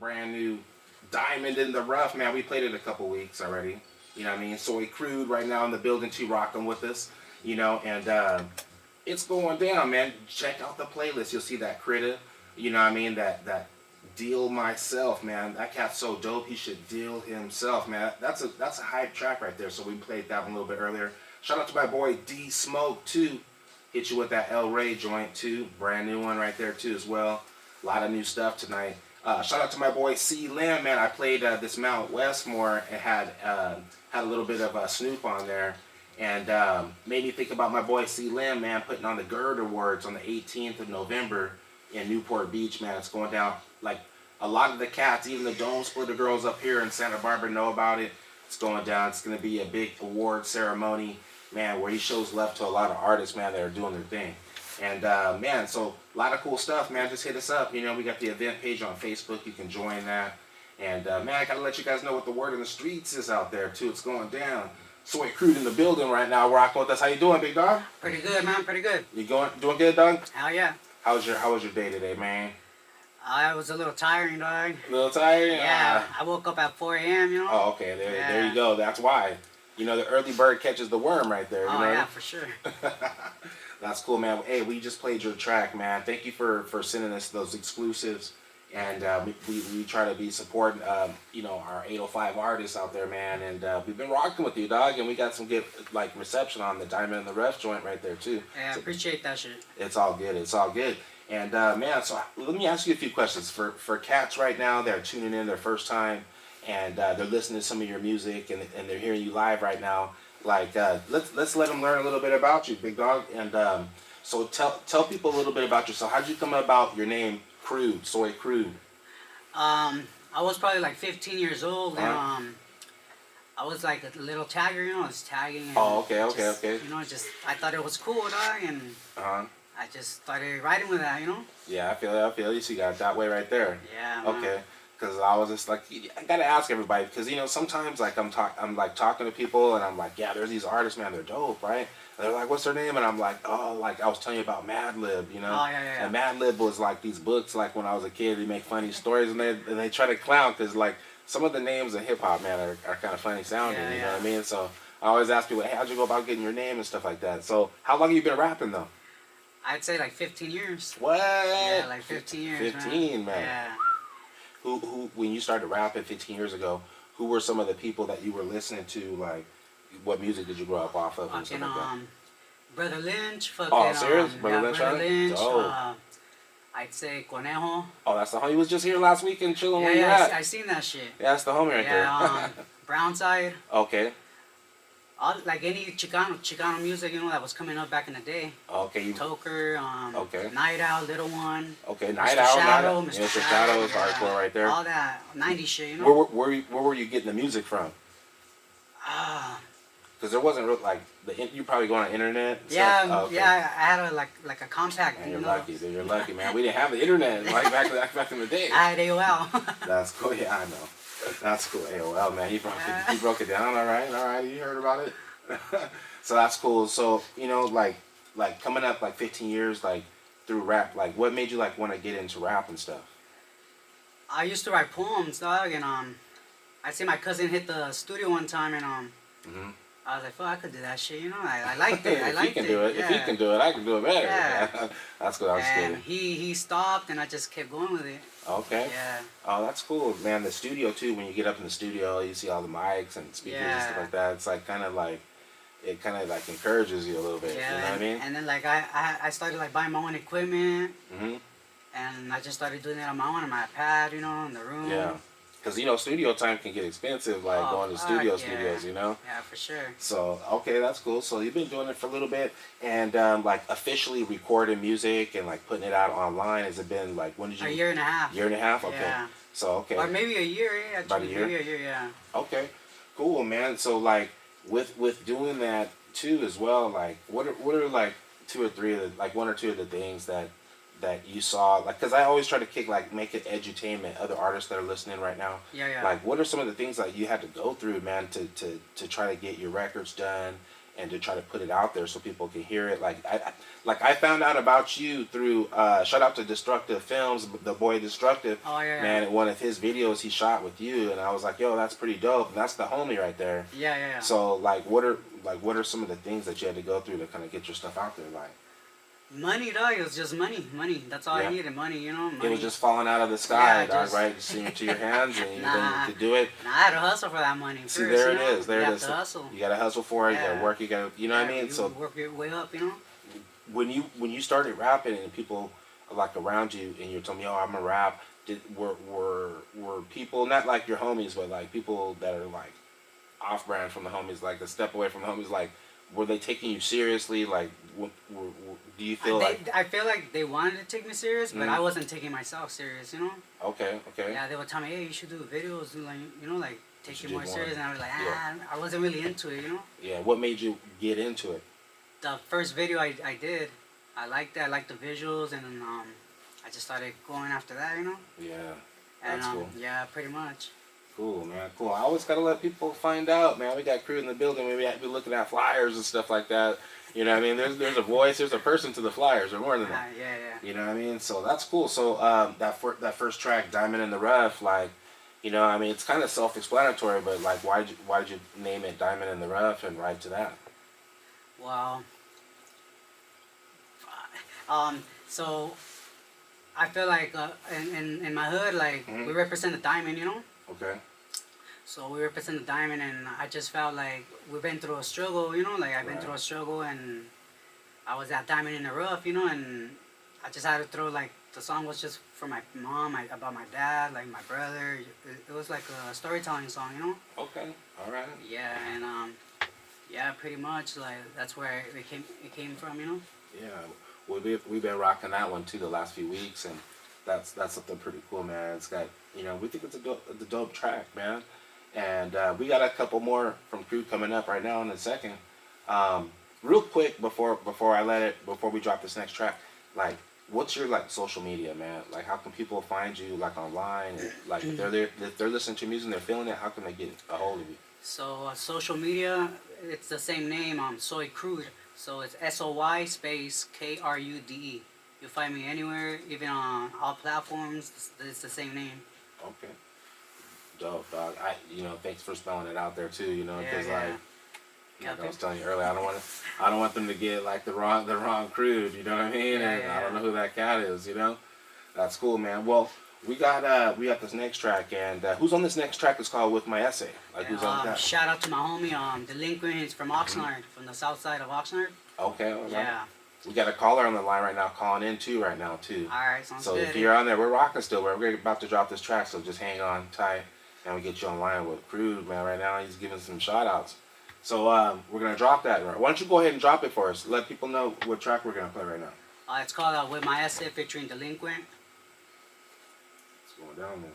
brand new diamond in the rough, man. We played it a couple weeks already. You know what I mean? Soy Crude right now in the building too, rocking with us. You know, and it's going down, man. Check out the playlist. You'll see that critter. You know what I mean? That deal myself, man. That cat's so dope. He should deal himself, man. That's a hype track right there. So we played that one a little bit earlier. Shout out to my boy D Smoke too. Hit you with that El Rey joint too. Brand new one right there too as well. A lot of new stuff tonight. Shout out to my boy C Lim, man. I played this Mount Westmore and had a little bit of Snoop on there. And made me think about my boy C Lim, man, putting on the GERD Awards on the 18th of November in Newport Beach, man. It's going down. Like, a lot of the cats, even the Dome Splitter girls up here in Santa Barbara know about it. It's going down. It's going to be a big award ceremony, man, where he shows love to a lot of artists, man, that are doing their thing. And, man, so a lot of cool stuff, man. Just hit us up. You know, we got the event page on Facebook. You can join that. And, man, I got to let you guys know what the word in the streets is out there, too. It's going down. Soy Crude in the building right now, rocking with us. How you doing, big dog? Pretty good, man. Pretty good. You doing good, dog? Hell yeah. How was your day today, man? I was a little tiring, dog. A little tired? Yeah. I woke up at 4 a.m., you know? Oh, okay. There you go. That's why. You know, the early bird catches the worm right there. You know? Yeah, for sure. That's cool, man. Hey, we just played your track, man. Thank you for sending us those exclusives. And we try to be supporting, you know, our 805 artists out there, man. And we've been rocking with you, dog. And we got some good, like, reception on the Diamond in the Rough joint right there, too. Yeah, I so, appreciate that shit. It's all good. It's all good. And, man, so let me ask you a few questions. For cats right now, they're tuning in their first time. And they're listening to some of your music. And they're hearing you live right now. Like, let's let them learn a little bit about you, big dog. And so tell people a little bit about yourself. How did you come about your name, Crude, Soy Crude? I was probably like 15 years old, and I was like a little tagger, you know, I was tagging. And okay. You know, I thought it was cool, dog, and I just started writing with that, you know. Yeah, I feel you. So you got it that way right there. Yeah. Okay. Because I was just like, I gotta ask everybody, because you know sometimes like I'm like talking to people and I'm like, yeah, there's these artists, man, they're dope, right? And they're like, what's their name? And I'm like, oh, like I was telling you about Mad Lib, you know? Oh, yeah. And Mad Lib was like these books, like when I was a kid, they make funny stories and they try to clown, because like some of the names in hip hop, man, are kind of funny sounding, you know what I mean? So I always ask people, hey, how'd you go about getting your name and stuff like that? So how long have you been rapping though? I'd say like 15 years. What? Yeah, like 15 years. 15, man. Yeah. Who, when you started rapping 15 years ago, who were some of the people that you were listening to? Like, what music did you grow up off of? And stuff like that? Brother Lynch. Oh, serious? Brother Lynch? Brother Lynch. Oh. I'd say Conejo. Oh, that's the homie. He was just here last week and chilling Yeah, where you at. I seen that shit. Yeah, that's the homie right there. Brownside. Okay. Like any Chicano music, you know, that was coming up back in the day. Okay. Toker, okay. Night Owl, Little One. Okay, Mr. Night Owl. Shadow, Mr. Shadow is hardcore right there. All that 90s shit, you know. Where were you getting the music from? Because there wasn't real, like, you probably go on the internet. Yeah, oh, okay. Yeah, I had like a compact. Man, you're lucky. You're lucky, man. We didn't have the internet like back in the day. I had AOL. That's cool. Yeah, I know. That's cool. AOL, man. He broke it down. All right. You heard about it. So that's cool. So you know, like coming up like 15 years, like through rap, like what made you like want to get into rap and stuff? I used to write poems, dog, and I see my cousin hit the studio one time, and I was like, fuck, I could do that shit, you know. I liked it. If he can do it, I can do it better. Yeah. That's good. I was kidding. He stopped, and I just kept going with it. Okay. Yeah. Oh, that's cool, man. The studio too. When you get up in the studio, you see all the mics and speakers and stuff like that. It's like kind of like encourages you a little bit. Yeah. You know what I mean? And then like I started like buying my own equipment. And I just started doing it on my own, on my pad, you know, in the room. Yeah. Because, you know, studio time can get expensive, like going to studios, you know? Yeah, for sure. So, okay, that's cool. So, you've been doing it for a little bit, and, like, officially recording music and, like, putting it out online, has it been, like, when did you... A year and a half. Year and a half? Okay. Yeah. So, okay. Or maybe a year, yeah. About a year? Maybe a year, yeah. Okay. Cool, man. So, like, with doing that, too, as well, like, what are like, one or two of the things that you saw, like, because I always try to make it edutainment, other artists that are listening right now. Yeah. Like, what are some of the things that you had to go through, man, to try to get your records done and to try to put it out there so people can hear it. Like I found out about you through shout out to Destructive Films, the boy Destructive. Oh yeah. Man, one of his videos he shot with you, and I was like, yo, that's pretty dope. And that's the homie right there. Yeah. So like, what are some of the things that you had to go through to kind of get your stuff out there? Like money, dog. It was just money. That's all I needed. Money, you know. Money. It was just falling out of the sky, Yeah, dog. just- Right, just seeing to your hands, and Nah. you could do it. And I had to hustle for that money. See, First, there you it know? is. There you it have is. to hustle. You gotta hustle for it. You Yeah. gotta work. You gotta, you know what I mean? You So work your way up, you know. when you started rapping and people like around you and you're telling me, oh, I'm gonna rap. Were people not like your homies, but like people that are like off brand from the homies, like a step away from the homies, like were they taking you seriously? Like, do you feel I feel like they wanted to take me serious, but I wasn't taking myself serious, you know. Okay. Yeah, they would tell me, hey, you should do videos, do like, you know, like take should it do more more. serious, and I was like, Yeah. I wasn't really into it, you know. Yeah. What made you get into it? The first video I did, I liked it. I liked the visuals, and I just started going after that, you know. Yeah. And That's cool. yeah, pretty much. Cool, man. Cool. I always gotta let people find out, man. We got crew in the building. Maybe I have to be looking at flyers and stuff like that. You know what I mean? There's a voice. There's a person to the flyers, or more than that. Yeah. You know what I mean? So that's cool. So that first track, Diamond in the Rough, like, you know, I mean, it's kind of self-explanatory, but like, why did you name it Diamond in the Rough and write to that? Well, so I feel like in my hood, like we represent the diamond, you know. Okay. So we represent the diamond, and I just felt like we've been through a struggle, you know. Like I've been through a struggle, and I was that diamond in the rough, you know. And I just had to throw, like, the song was just for my mom, about my dad, like my brother. It was like a storytelling song, you know. Okay. All right. Yeah, and yeah, pretty much like that's where it came from, you know. Yeah. Well, we've been rocking that one too the last few weeks, and that's something pretty cool, man. It's got, you know, we think it's a dope track, man. And we got a couple more from Crude coming up right now in a second. Real quick before we drop this next track, like, what's your like social media, man? Like, how can people find you like online? And, like, if they're listening to your music and they're feeling it, how can they get a hold of you? So social media, it's the same name, Soy Crude. So it's SOY space KRUDE. You'll find me anywhere, even on all platforms. It's the same name. Okay. Dope, dog. Thanks for spelling it out there too. You know, because like I was telling you earlier, I don't want them to get like the wrong Crude. You know what I mean? I don't know who that cat is. You know, that's cool, man. Well, we got this next track, and who's on this next track? It's called With My Essay. Like, who's on that? Shout out to my homie, Delinquent. He's from Oxnard, from the south side of Oxnard. Okay. All right. Yeah. We got a caller on the line right now, calling in too right now too. All right, sounds so good. If you're on there, we're rocking still. We're about to drop this track, so just hang on tight, and we get you online with Crude, man. Right now, he's giving some shout outs. So we're gonna drop that. Why don't you go ahead and drop it for us? Let people know what track we're gonna play right now. It's called With My Essay featuring Delinquent. It's going down there.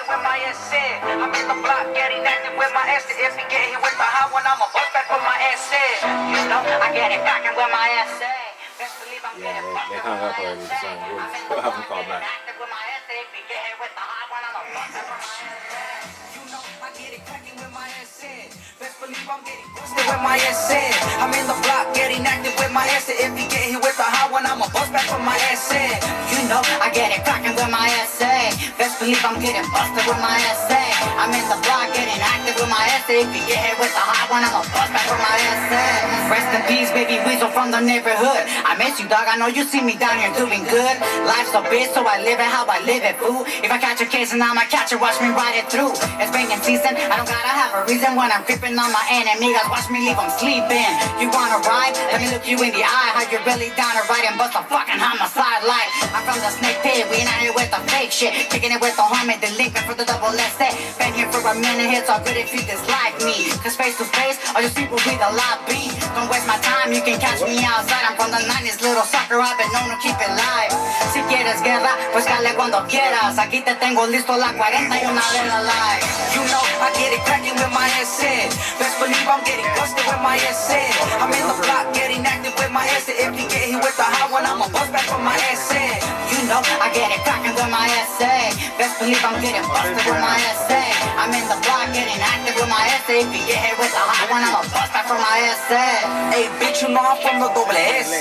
With my essay, I'm in the block getting active with my essay. If you get hit with the hot one, I'ma bust back with my essay. You know, I get it cracking with my essay. Best believe I'm getting fucked they with hung my up already, so essay. we'll have them call back. Active with my essay. If you get hit with the hot one, I'ma bust back with my essay. You know, I get it cracking with my essay. Best believe I'm getting busted with my essay. I'm in the block getting active with my essay. If you get hit with the hot one, I'ma bust back with my essay. You know, I get it cracking with my essay. Best believe I'm getting busted with my essay. I'm in the block getting active with my essay. If you get hit with the hot one, I'ma bust back with my essay. Rest in peace, baby Weasel from the neighborhood. I miss you, dog. I know you see me down here doing good. Life's a bitch, so I live it how I live it, fool. If I catch a case and I'ma catch it, watch me ride it through. It's banging season. I don't gotta have a reason when I'm creeping on my enemy. Guys, watch me leave them sleeping. You wanna ride? Let me look you in the eye. How you really down to ride and bust a fucking homicide light? I'm from the snake pit. We ain't out here with the fake shit. Kicking it with the homie, delinquent for the double essay. Been here for a minute, it's all good if you dislike me. Cause face to face, all you see will be the lobby. Don't waste my time, you can catch me outside. I'm from the 90s, little sucker, I've been known to keep it live. Si quieres guerra, pues dale cuando quieras. Aquí te tengo listo la 40 y una de la live. You know, I get it cracking with my essay. Best believe I'm getting busted with my essay. I'm in the block getting active with my essay. If you get hit with the hot one, I'ma bust back with my essay. You know, I get get it cracking with my essay. Best believe I'm getting busted with my essay. I'm in the block getting active with my essay. If you get hit with a hot one, I'ma bust back for my essay. Hey, bitch, you know I'm from the double S.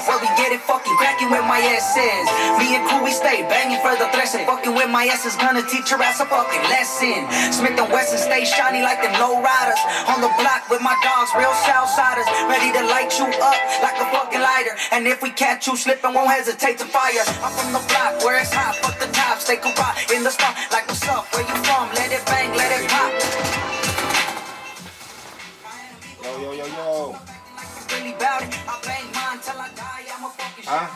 Where we get it fucking cracking with my essays. Me and crew, we stay banging for the 13. Fucking with my ass is gonna teach your ass a fucking lesson. Smith and Wesson stay shiny like them low riders. On the block with my dogs, real Southsiders. Ready to light you up like a fucking lighter. And if we catch you slipping, won't hesitate to fire. I'm from the block where it's hot, fuck the tops. They can rock in the spot like what's up, where you from? Let it bang, let it pop. Yo, yo, yo, yo. Really bout it. I bang mine till I die. I'm a fucking Huh?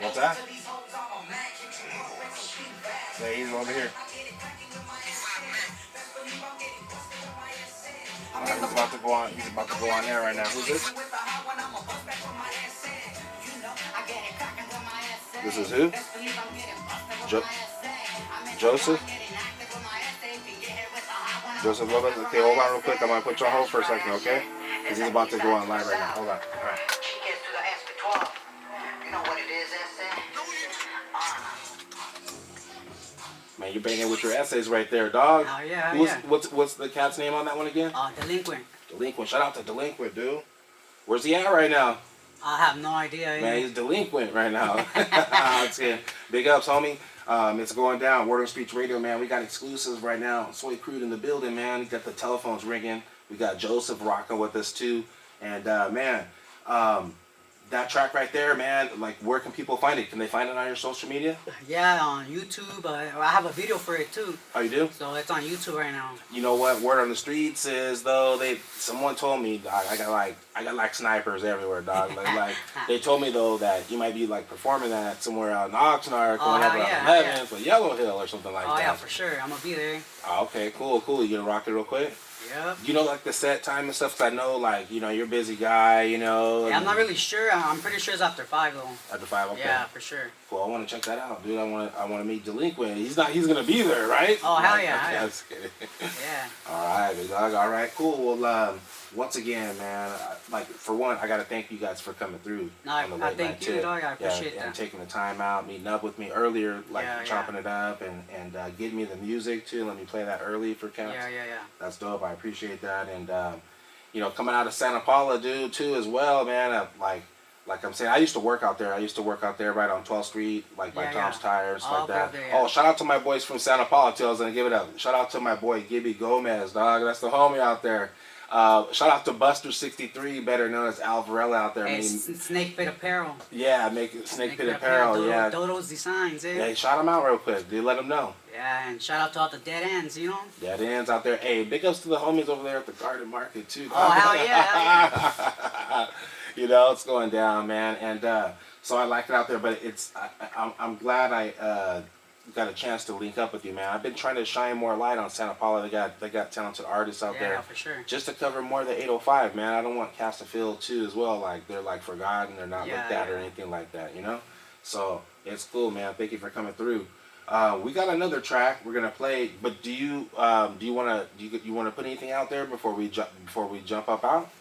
What's that? Say he's over here. He's about to go on. He's about to go on there right now. Who's this? This is who? Joseph? Joseph Lopez? Okay, hold on real quick. I'm going to put you on hold for a second, okay? Because he's about to go on live right now. Hold on. All right. Man, you're banging with your essays right there, dog. Oh, yeah, yeah. What's the cat's name on that one again? Delinquent. Delinquent. Shout out to Delinquent, dude. Where's he at right now? I have no idea. Man, he's delinquent right now. Big ups, homie. It's going down. Word on Streets Radio, man. We got exclusives right now. Soy Crude in the building, man. We got the telephones ringing. We got Joseph rocking with us too. And man, that track right there, man. Like, where can people find it? Can they find it on your social media? Yeah, on YouTube. I have a video for it too. Oh, you do? So it's on YouTube right now. You know what? Word on the streets is though someone told me I got like snipers everywhere, dog. Like they told me though that you might be like performing that somewhere out in Oxnard, going up around 11th or Yellow Hill or something like that. Oh yeah, for sure. I'm gonna be there. Oh, okay, cool. You gonna rock it real quick? Yep. You know, like the set time and stuff. 'Cause I know, like, you know, you're a busy guy. You know. Yeah, I'm not really sure. I'm pretty sure it's after 5 though. After 5, okay. Yeah, for sure. Cool. I want to check that out, dude. I want to meet Delinquent. He's gonna be there, right? Oh hell yeah! Okay, hell I'm just kidding. Yeah. All right, big dog. All right, cool. Well, once again, man, like for one, I gotta thank you guys for coming through. No, on the I late thank night you, tip. dog. I appreciate and that. taking the time out, meeting up with me earlier, like Yeah, chopping it up and getting me the music too. Let me play that early for cats. Yeah. That's dope. I appreciate that. And you know, coming out of Santa Paula, dude, too, as well, man. Like I'm saying, I used to work out there. I used to work out there right on 12th Street, like by Tom's Tires, like that. There, yeah. Oh, shout out to my boys from Santa Paula, too. I was going to give it up. Shout out to my boy, Gibby Gomez, dog. That's the homie out there. Shout out to Buster63, better known as Al Varela out there. Hey, Snake Pit Apparel. Yeah, Snake Pit Apparel, yeah. Dodo's Designs, eh? Yeah, shout him out real quick. Dude, let him know. Yeah, and shout out to all the dead ends, you know? Dead ends out there. Hey, big ups to the homies over there at the Garden Market, too. Oh, hell yeah. You know, it's going down, man. And so I like it out there, but I'm glad I got a chance to link up with you, man. I've been trying to shine more light on Santa Paula. They got talented artists out there. Yeah, for sure. Just to cover more of the 805, man. I don't want cast to feel too as well like they're like forgotten, they're not looked at or anything like that, you know? So it's cool, man. Thank you for coming through. We got another track we're gonna play, but do you wanna put anything out there before we jump up out?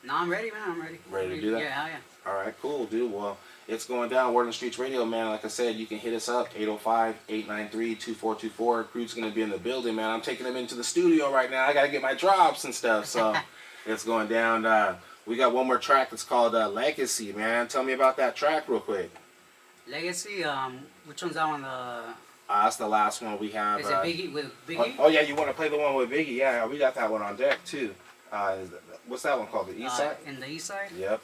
No, I'm ready, man. I'm ready. Ready to do that? Yeah, hell yeah. All right, cool, dude. Well, it's going down. Word on the Streets Radio, man. Like I said, you can hit us up, 805-893-2424. Crew's going to be in the building, man. I'm taking them into the studio right now. I got to get my drops and stuff, so it's going down. We got one more track. It's called Legacy, man. Tell me about that track real quick. Legacy, which one's that one? That's the last one we have. Is it Biggie with Biggie? Oh, yeah, you want to play the one with Biggie? Yeah, we got that one on deck, too. What's that one called? The East Side? In the East Side? Yep.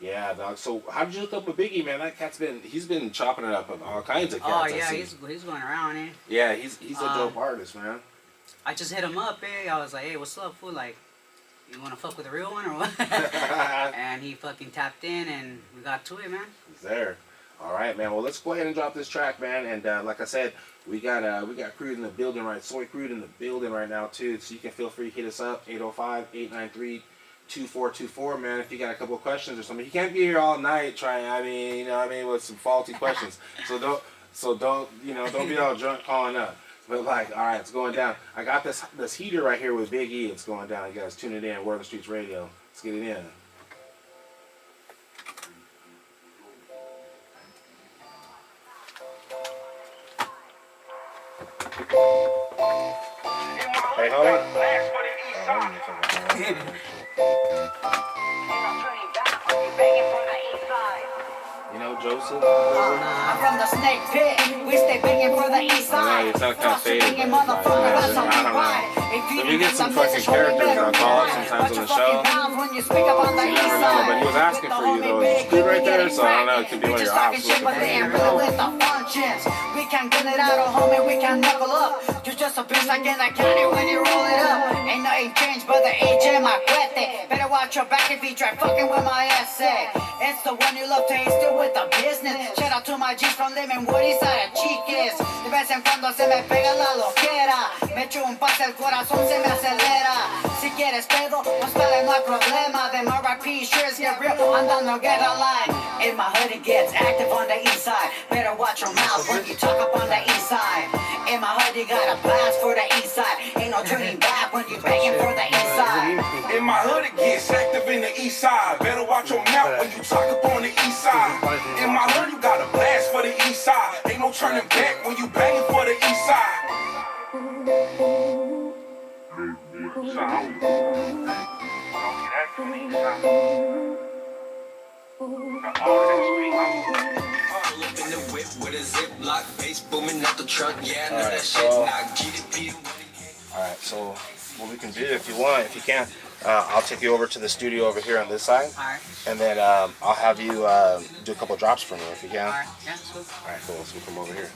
Yeah, dog. So how did you hook up with Biggie, man? That cat's he's been chopping it up with all kinds of cats. Oh yeah, he's going around, eh? Yeah, he's a dope artist, man. I just hit him up, eh? I was like, hey, what's up, fool? Like, you wanna fuck with a real one or what? And he fucking tapped in, and we got to it, man. He's there. All right, man. Well, let's go ahead and drop this track, man. And like I said, we got Crude in the building, right? Soy Crude in the building right now too. So you can feel free to hit us up, 805-893-2424, man. If you got a couple of questions or something, you can't be here all night trying. With some faulty questions. So don't be all drunk calling up. But like, all right, it's going down. I got this heater right here with Big E. It's going down. You guys tune it in. Word on the Streets Radio. Let's get it in. Hey, homie. You know Joseph? I'm from the snake pit. We stay banging for the east side. You sound kind of faded. Banging motherfucker, that's how we ride. If you get some fucking characters that call up sometimes on the show, when you speak up on the you never east know. side. But he was asking for you though. It's good right there, so I don't know. It could be one of your ops looking for you. We can get it out of home and we can knuckle up. You're just a bitch like in a county when you roll it up. Ain't nothing changed but the HM I quit it. Better watch your back if you try fucking with my essay. It's the one you love to hate, still with the business. Shout out to my G's from Lemon Woody side of Chiques. De vez en cuando se me pega la loquera. Me echo un pase, el corazón se me acelera. Si quieres pedo, pues dale, no hay problema. Them RIP shares get real, andando guerra line. In my hood it gets active on the east side. Better watch your mouth when you talk up on the east side. In my hood you got a blast for the east side. Ain't no turning back when you begging for the east side. In my hood it gets active in the east side. Better watch your mouth when you talk up on the east side. In my hood you got a blast for the east side. Ain't no turning back when you banging for the east side. In the whip with a ziplock, face booming out the truck. Yeah, I know that shit. so- Now GDP. Alright, so what we can do if you want, if you can, I'll take you over to the studio over here on this side. Alright. And then I'll have you do a couple drops for me if you can. Alright, yeah, cool. Alright, cool. So we come over here.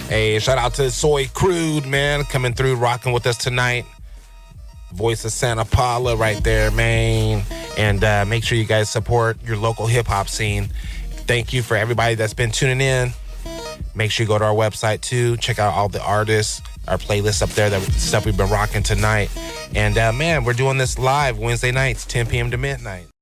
Hey, shout out to Soy Crude, man, coming through, rocking with us tonight. Voice of Santa Paula right there, man. And make sure you guys support your local hip-hop scene. Thank you for everybody that's been tuning in. Make sure you go to our website, too. Check out all the artists, our playlist up there, the stuff we've been rocking tonight. And, man, we're doing this live Wednesday nights, 10 p.m. to midnight.